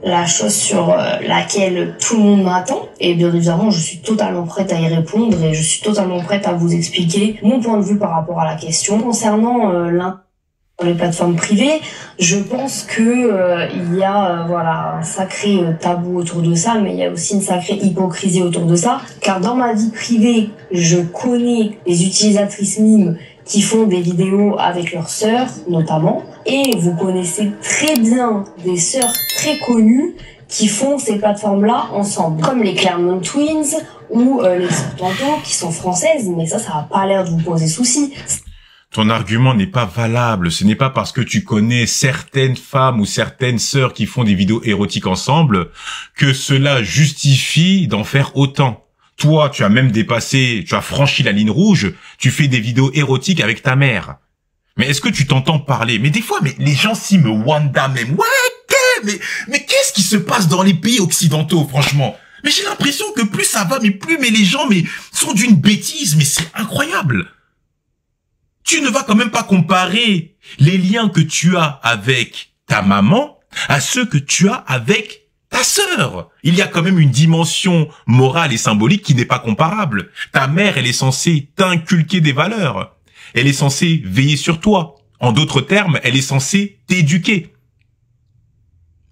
la chose sur laquelle tout le monde m'attend. Et bien évidemment, je suis totalement prête à y répondre et je suis totalement prête à vous expliquer mon point de vue par rapport à la question. Concernant les plateformes privées, je pense que il y a voilà un sacré tabou autour de ça, mais il y a aussi une sacrée hypocrisie autour de ça. Car dans ma vie privée, je connais les utilisatrices mimes qui font des vidéos avec leurs sœurs, notamment. Et vous connaissez très bien des sœurs très connues qui font ces plateformes-là ensemble. Comme les Claremont Twins ou les Sœurs Tantôt, qui sont françaises, mais ça n'a pas l'air de vous poser souci. Ton argument n'est pas valable. Ce n'est pas parce que tu connais certaines femmes ou certaines sœurs qui font des vidéos érotiques ensemble que cela justifie d'en faire autant. Toi, tu as même dépassé, tu as franchi la ligne rouge, tu fais des vidéos érotiques avec ta mère. Mais est-ce que tu t'entends parler? Mais des fois, mais les gens s'y me Wanda même. Ouais, mais qu'est-ce qui se passe dans les pays occidentaux, franchement? Mais j'ai l'impression que plus ça va, mais les gens, sont d'une bêtise, mais c'est incroyable. Tu ne vas quand même pas comparer les liens que tu as avec ta maman à ceux que tu as avec ta sœur. Il y a quand même une dimension morale et symbolique qui n'est pas comparable. Ta mère, elle est censée t'inculquer des valeurs. Elle est censée veiller sur toi. En d'autres termes, elle est censée t'éduquer.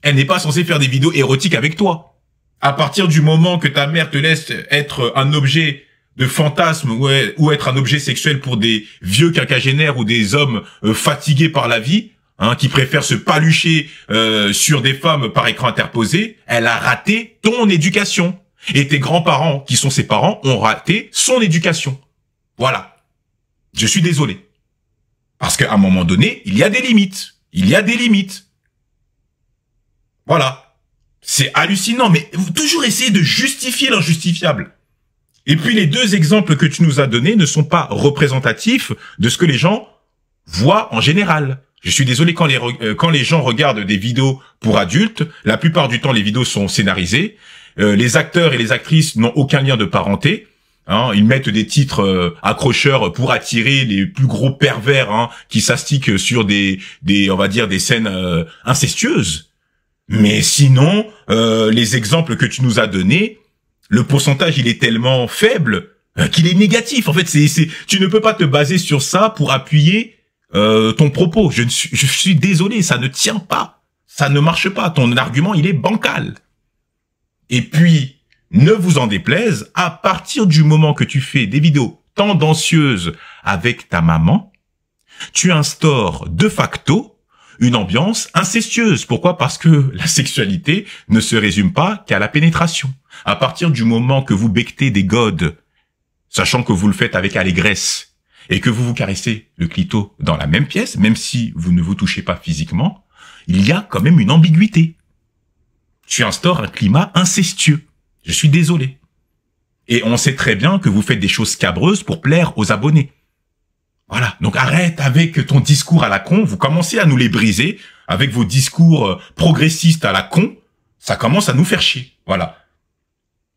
Elle n'est pas censée faire des vidéos érotiques avec toi. À partir du moment que ta mère te laisse être un objet de fantasme ou être un objet sexuel pour des vieux quinquagénaires ou des hommes fatigués par la vie, qui préfèrent se palucher sur des femmes par écran interposé, elle a raté ton éducation. Et tes grands-parents, qui sont ses parents, ont raté son éducation. Voilà. Je suis désolé. Parce qu'à un moment donné, il y a des limites. Il y a des limites. Voilà. C'est hallucinant, mais vous toujours essayez de justifier l'injustifiable. Et puis les deux exemples que tu nous as donnés ne sont pas représentatifs de ce que les gens voient en général. Je suis désolé, quand les gens regardent des vidéos pour adultes, la plupart du temps les vidéos sont scénarisées. Les acteurs et les actrices n'ont aucun lien de parenté. Ils mettent des titres accrocheurs pour attirer les plus gros pervers qui s'astiquent sur on va dire des scènes incestueuses. Mais sinon, les exemples que tu nous as donnés, le pourcentage il est tellement faible qu'il est négatif. En fait, tu ne peux pas te baser sur ça pour appuyer ton propos. Je suis désolé, ça ne tient pas, ça ne marche pas. Ton argument il est bancal. Et puis ne vous en déplaise, à partir du moment que tu fais des vidéos tendancieuses avec ta maman, tu instaures de facto une ambiance incestueuse. Pourquoi? Parce que la sexualité ne se résume pas qu'à la pénétration. À partir du moment que vous becquetez des godes, sachant que vous le faites avec allégresse, et que vous vous caressez le clito dans la même pièce, même si vous ne vous touchez pas physiquement, il y a quand même une ambiguïté. Tu instaures un climat incestueux. Je suis désolé. Et on sait très bien que vous faites des choses scabreuses pour plaire aux abonnés. Voilà. Donc arrête avec ton discours à la con. Vous commencez à nous les briser avec vos discours progressistes à la con. Ça commence à nous faire chier. Voilà.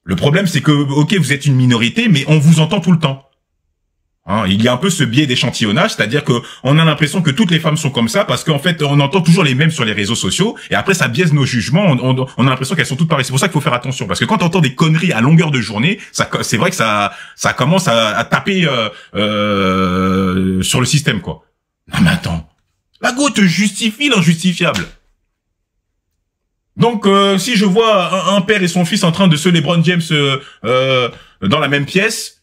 Le problème, c'est que, ok, vous êtes une minorité, mais on vous entend tout le temps. Il y a un peu ce biais d'échantillonnage, c'est-à-dire que on a l'impression que toutes les femmes sont comme ça parce qu'en fait on entend toujours les mêmes sur les réseaux sociaux et après ça biaise nos jugements. On a l'impression qu'elles sont toutes pareilles. C'est pour ça qu'il faut faire attention parce que quand on entend des conneries à longueur de journée, c'est vrai que ça commence à taper sur le système quoi. Non mais attends, la go te justifie l'injustifiable. Donc si je vois un père et son fils en train de se LeBron James dans la même pièce.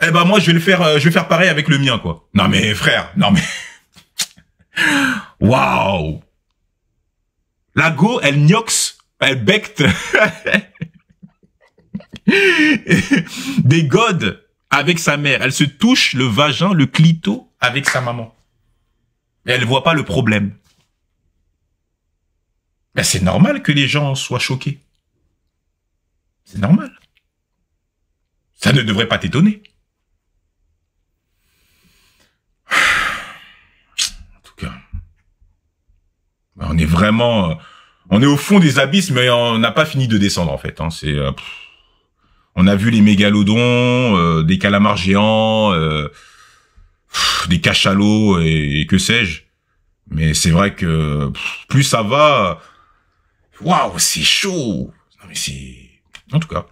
Eh ben moi je vais faire pareil avec le mien quoi. Non mais frère, non mais waouh. La go, elle gnox, elle becte des godes avec sa mère. Elle se touche le vagin, le clito avec sa maman. Et elle voit pas le problème. Ben c'est normal que les gens soient choqués. C'est normal. Ça ne devrait pas t'étonner. On est vraiment, on est au fond des abysses, mais on n'a pas fini de descendre en fait. On a vu les mégalodons, des calamars géants, des cachalots et que sais-je. Mais c'est vrai que plus ça va, Waouh, c'est chaud. Non mais c'est... En tout cas.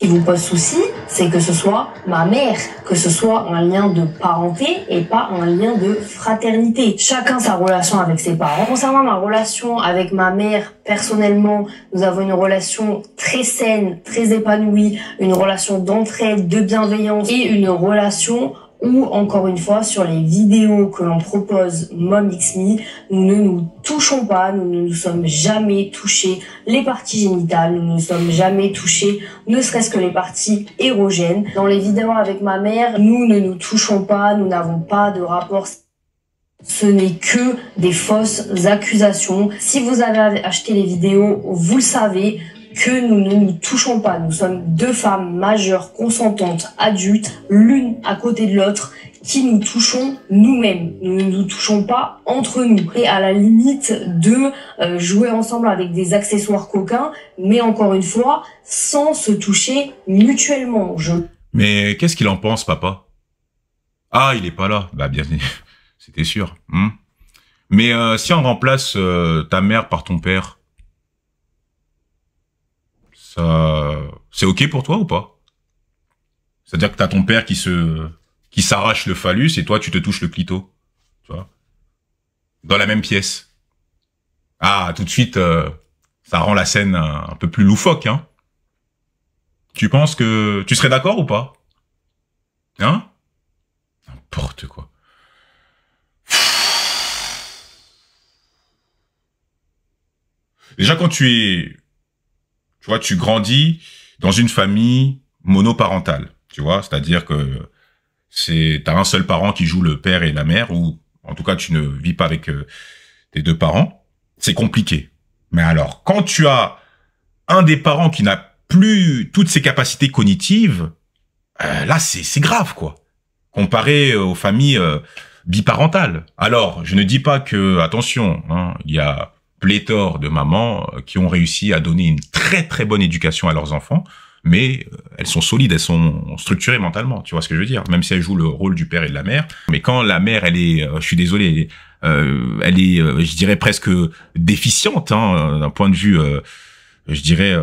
Ce qui vous pose souci, c'est que ce soit ma mère, que ce soit un lien de parenté et pas un lien de fraternité. Chacun sa relation avec ses parents. Concernant ma relation avec ma mère, personnellement, nous avons une relation très saine, très épanouie, une relation d'entraide, de bienveillance et une relation où, encore une fois, sur les vidéos que l'on propose Mom X Me, nous ne nous touchons pas, nous ne nous sommes jamais touchés les parties génitales, nous ne nous sommes jamais touchés, ne serait-ce que les parties érogènes. Dans les vidéos avec ma mère, nous ne nous touchons pas, nous n'avons pas de rapport. Ce n'est que des fausses accusations. Si vous avez acheté les vidéos, vous le savez, que nous ne nous touchons pas. Nous sommes deux femmes majeures, consentantes, adultes, l'une à côté de l'autre, qui nous touchons nous-mêmes. Nous ne nous touchons pas entre nous. Et à la limite de jouer ensemble avec des accessoires coquins, mais encore une fois, sans se toucher mutuellement. Mais qu'est-ce qu'il en pense, papa? Ah, il est pas là. Bah, bienvenue. C'était sûr. Mais si on remplace ta mère par ton père, c'est ok pour toi ou pas? C'est-à-dire que t'as ton père qui s'arrache le phallus et toi tu te touches le clito, tu vois, dans la même pièce. Ah, tout de suite, ça rend la scène un peu plus loufoque, hein. Tu penses que tu serais d'accord ou pas? Hein? N'importe quoi. Déjà quand tu vois, tu grandis dans une famille monoparentale, tu vois, c'est-à-dire que t'as un seul parent qui joue le père et la mère, ou en tout cas tu ne vis pas avec tes deux parents, c'est compliqué. Mais alors, quand tu as un des parents qui n'a plus toutes ses capacités cognitives, là c'est grave, quoi, comparé aux familles biparentales. Alors, je ne dis pas que, attention, hein, il y a pléthore de mamans qui ont réussi à donner une très très bonne éducation à leurs enfants, mais elles sont solides, elles sont structurées mentalement, tu vois ce que je veux dire, même si elles jouent le rôle du père et de la mère. Mais quand la mère, elle est, je suis désolé, elle est, je dirais presque déficiente, hein, d'un point de vue, je dirais,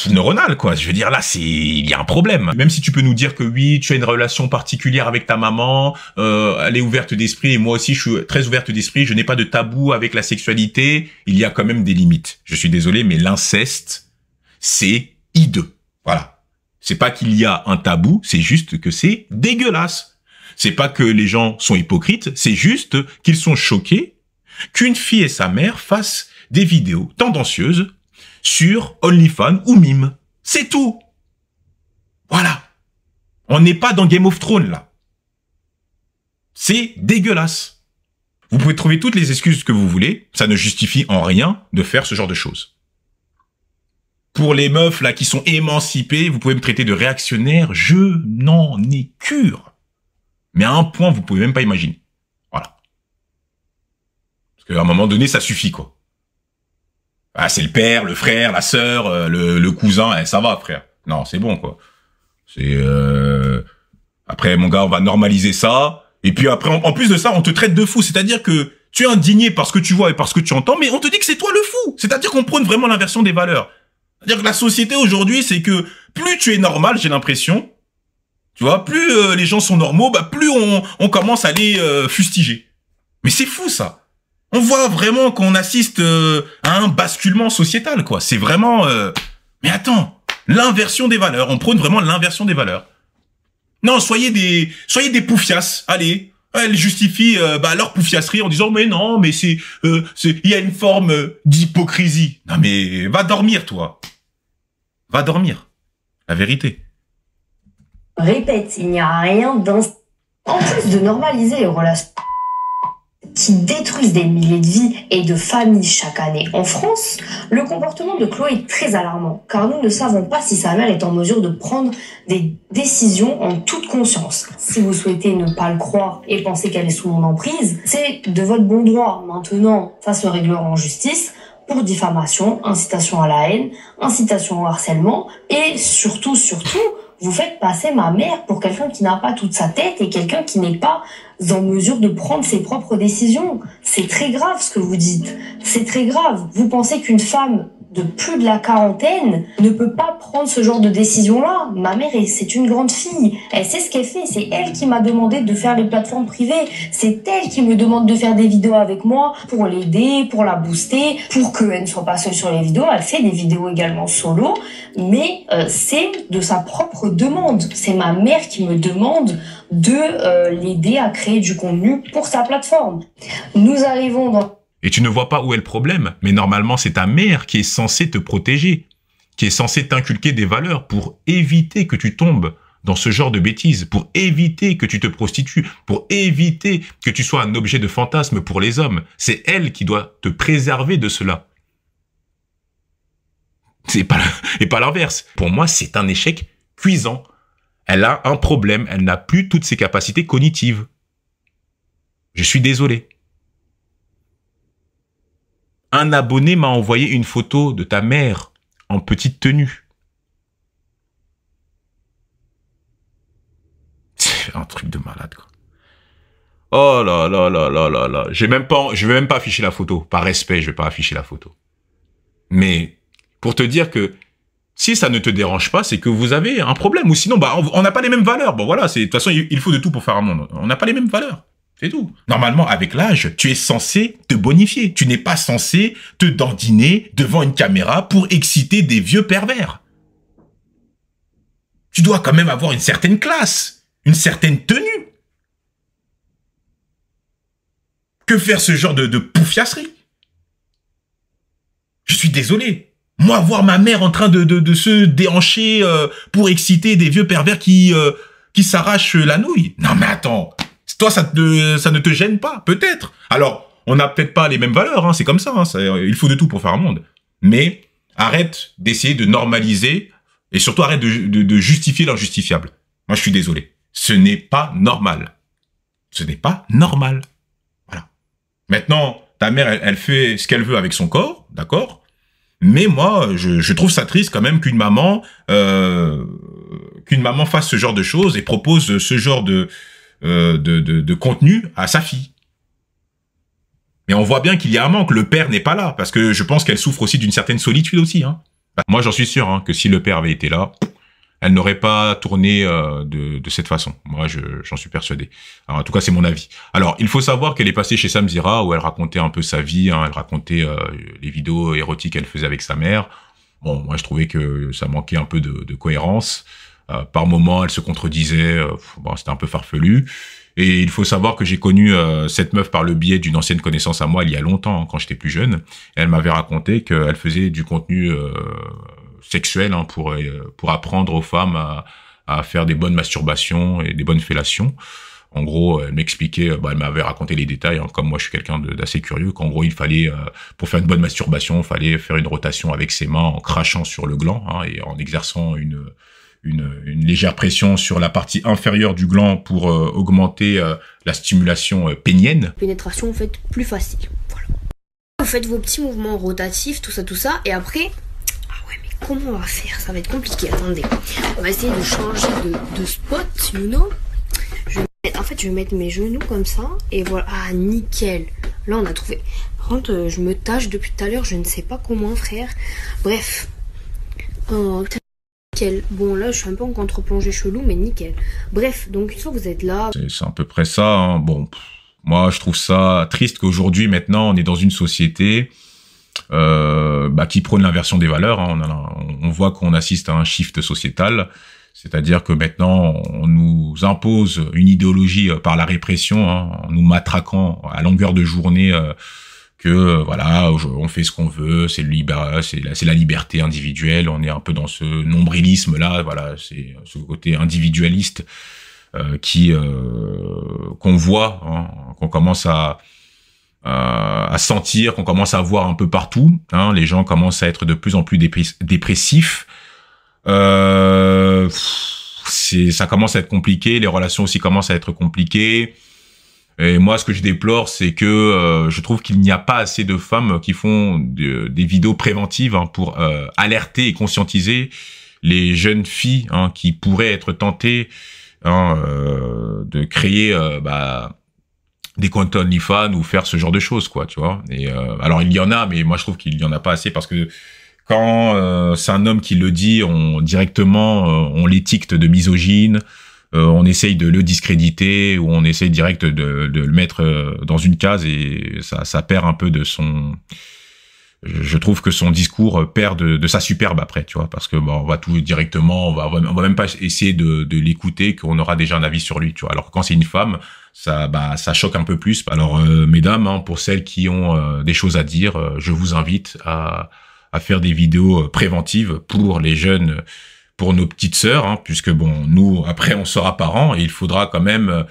neuronal, quoi. Je veux dire, là, il y a un problème. Même si tu peux nous dire que oui, tu as une relation particulière avec ta maman, elle est ouverte d'esprit, et moi aussi, je suis très ouverte d'esprit, je n'ai pas de tabou avec la sexualité, il y a quand même des limites. Je suis désolé, mais l'inceste, c'est hideux. Voilà. C'est pas qu'il y a un tabou, c'est juste que c'est dégueulasse. C'est pas que les gens sont hypocrites, c'est juste qu'ils sont choqués qu'une fille et sa mère fassent des vidéos tendancieuses sur OnlyFans ou Mime. C'est tout. Voilà. On n'est pas dans Game of Thrones, là. C'est dégueulasse. Vous pouvez trouver toutes les excuses que vous voulez, ça ne justifie en rien de faire ce genre de choses. Pour les meufs, là, qui sont émancipées, vous pouvez me traiter de réactionnaire, je n'en ai cure. Mais à un point, vous pouvez même pas imaginer. Voilà. Parce qu'à un moment donné, ça suffit, quoi. Ah, c'est le père, le frère, la sœur, le cousin, ça va, frère. Non, c'est bon, quoi. C'est après, mon gars, on va normaliser ça. Et puis après, en plus de ça, on te traite de fou. C'est-à-dire que tu es indigné par ce que tu vois et par ce que tu entends, mais on te dit que c'est toi le fou. C'est-à-dire qu'on prône vraiment l'inversion des valeurs. C'est-à-dire que la société aujourd'hui, c'est que plus tu es normal, j'ai l'impression, tu vois, plus les gens sont normaux, bah plus on commence à les fustiger. Mais c'est fou, ça. On voit vraiment qu'on assiste à un basculement sociétal, quoi. C'est vraiment... Mais attends, l'inversion des valeurs. On prône vraiment l'inversion des valeurs. Non, soyez des poufias. Allez, elles justifient leur poufiasserie en disant mais non, mais il y a une forme d'hypocrisie. Non mais va dormir, toi. Va dormir. La vérité. Répète, il n'y a rien dans... En plus de normaliser les relations qui détruisent des milliers de vies et de familles chaque année en France, le comportement de Chloé est très alarmant, car nous ne savons pas si sa mère est en mesure de prendre des décisions en toute conscience. Si vous souhaitez ne pas le croire et penser qu'elle est sous mon emprise, c'est de votre bon droit. Maintenant, ça se réglera en justice pour diffamation, incitation à la haine, incitation au harcèlement et surtout, Vous faites passer ma mère pour quelqu'un qui n'a pas toute sa tête et quelqu'un qui n'est pas en mesure de prendre ses propres décisions. C'est très grave ce que vous dites. C'est très grave. Vous pensez qu'une femme de plus de la quarantaine ne peut pas prendre ce genre de décision-là. Ma mère, c'est une grande fille. Elle sait ce qu'elle fait. C'est elle qui m'a demandé de faire les plateformes privées. C'est elle qui me demande de faire des vidéos avec moi pour l'aider, pour la booster, pour qu'elle ne soit pas seule sur les vidéos. Elle fait des vidéos également solo, mais c'est de sa propre demande. C'est ma mère qui me demande de l'aider à créer du contenu pour sa plateforme. Nous arrivons dans... Et tu ne vois pas où est le problème. Mais normalement, c'est ta mère qui est censée te protéger, qui est censée t'inculquer des valeurs pour éviter que tu tombes dans ce genre de bêtises, pour éviter que tu te prostitues, pour éviter que tu sois un objet de fantasme pour les hommes. C'est elle qui doit te préserver de cela. Et pas l'inverse. Pour moi, c'est un échec cuisant. Elle a un problème. Elle n'a plus toutes ses capacités cognitives. Je suis désolé. Un abonné m'a envoyé une photo de ta mère en petite tenue. C'est un truc de malade, quoi. Oh là là là là là là. Je vais même pas afficher la photo. Par respect, je vais pas afficher la photo. Mais pour te dire que si ça ne te dérange pas, c'est que vous avez un problème. Ou sinon, bah, on n'a pas les mêmes valeurs. Bon, voilà, de toute façon, il faut de tout pour faire un monde. On n'a pas les mêmes valeurs. C'est tout. Normalement, avec l'âge, tu es censé te bonifier. Tu n'es pas censé te dandiner devant une caméra pour exciter des vieux pervers. Tu dois quand même avoir une certaine classe, une certaine tenue. Que faire ce genre de poufiasserie? Je suis désolé. Moi, voir ma mère en train de se déhancher pour exciter des vieux pervers qui s'arrachent la nouille. Non mais attends. Toi, ça ne te gêne pas, peut-être. Alors, on n'a peut-être pas les mêmes valeurs, hein, c'est comme ça, hein, il faut de tout pour faire un monde. Mais arrête d'essayer de normaliser, et surtout arrête de justifier l'injustifiable. Moi, je suis désolé. Ce n'est pas normal. Ce n'est pas normal. Voilà. Maintenant, ta mère, elle fait ce qu'elle veut avec son corps, d'accord? Mais moi, je trouve ça triste quand même qu'une maman fasse ce genre de choses et propose ce genre de contenu à sa fille. Mais on voit bien qu'il y a un manque. Le père n'est pas là, parce que je pense qu'elle souffre aussi d'une certaine solitude aussi. Hein. Moi, j'en suis sûr que si le père avait été là, elle n'aurait pas tourné de cette façon. Moi, j'en suis persuadé. Alors, en tout cas, c'est mon avis. Alors, il faut savoir qu'elle est passée chez Samzira, où elle racontait un peu sa vie. Hein, elle racontait les vidéos érotiques qu'elle faisait avec sa mère. Bon, moi, je trouvais que ça manquait un peu de cohérence. Par moments, elle se contredisait, bon, c'était un peu farfelu. Et il faut savoir que j'ai connu cette meuf par le biais d'une ancienne connaissance à moi il y a longtemps, hein, quand j'étais plus jeune. Et elle m'avait raconté qu'elle faisait du contenu sexuel pour apprendre aux femmes à faire des bonnes masturbations et des bonnes fellations. En gros, elle m'expliquait, elle m'avait raconté les détails, hein, comme moi je suis quelqu'un d'assez curieux, qu'en gros il fallait, pour faire une bonne masturbation, il fallait faire une rotation avec ses mains en crachant sur le gland, hein, et en exerçant une légère pression sur la partie inférieure du gland pour augmenter la stimulation pénienne. Pénétration, en fait, plus facile. Voilà. Vous faites vos petits mouvements rotatifs, tout ça, et après... Ah ouais, mais comment on va faire? Ça va être compliqué, attendez. On va essayer de changer de spot, you know. En fait, je vais mettre mes genoux comme ça, et voilà. Ah, nickel. Là, on a trouvé... Par contre, je me tâche depuis tout à l'heure, je ne sais pas comment, frère. Bref. Oh, nickel. Bon, là, je suis un peu en contre-plongée chelou, mais nickel. Bref, donc, une fois que vous êtes là... C'est à peu près ça, hein. Bon, moi, je trouve ça triste qu'aujourd'hui, maintenant, on est dans une société qui prône l'inversion des valeurs. Hein. On voit qu'on assiste à un shift sociétal. C'est-à-dire que maintenant, on nous impose une idéologie par la répression, hein, en nous matraquant à longueur de journée que voilà, on fait ce qu'on veut, c'est la liberté individuelle. On est un peu dans ce nombrilisme là, voilà, c'est ce côté individualiste qu'on voit, hein, qu'on commence à sentir, qu'on commence à voir un peu partout. Hein, les gens commencent à être de plus en plus dépressifs. Ça commence à être compliqué, les relations aussi commencent à être compliquées. Et moi, ce que je déplore, c'est que je trouve qu'il n'y a pas assez de femmes qui font des vidéos préventives, hein, pour alerter et conscientiser les jeunes filles hein, qui pourraient être tentées hein, de créer des comptes OnlyFans ou faire ce genre de choses, quoi, tu vois. Et alors il y en a, mais moi je trouve qu'il y en a pas assez parce que quand c'est un homme qui le dit, on l'étiquette de misogyne, on essaye de le discréditer ou on essaye direct de le mettre dans une case et ça perd un peu de son. Je trouve que son discours perd de sa superbe après, tu vois, parce que bon, on va tout directement, on va même pas essayer de l'écouter, qu'on aura déjà un avis sur lui, tu vois. Alors que quand c'est une femme, ça choque un peu plus. Alors mesdames, hein, pour celles qui ont des choses à dire, je vous invite à faire des vidéos préventives pour les jeunes, pour nos petites sœurs, hein, puisque bon, nous après on sera parents et il faudra quand même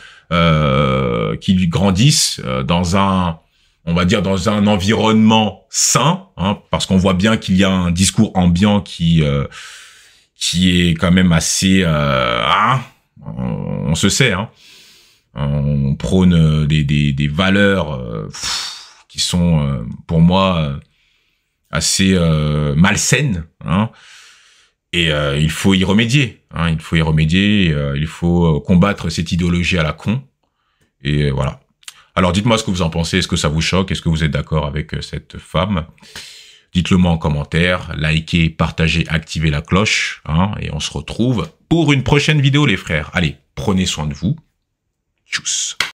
qu'ils grandissent dans un, on va dire dans un environnement sain, hein, parce qu'on voit bien qu'il y a un discours ambiant qui est quand même assez, on se sait, hein, on prône des valeurs qui sont pour moi assez malsaines, hein, et il faut y remédier, hein, il faut y remédier, il faut combattre cette idéologie à la con, et voilà. Alors dites-moi ce que vous en pensez, est-ce que ça vous choque, est-ce que vous êtes d'accord avec cette femme? Dites-le moi en commentaire, likez, partagez, activez la cloche, hein, et on se retrouve pour une prochaine vidéo les frères. Allez, prenez soin de vous. Tchuss.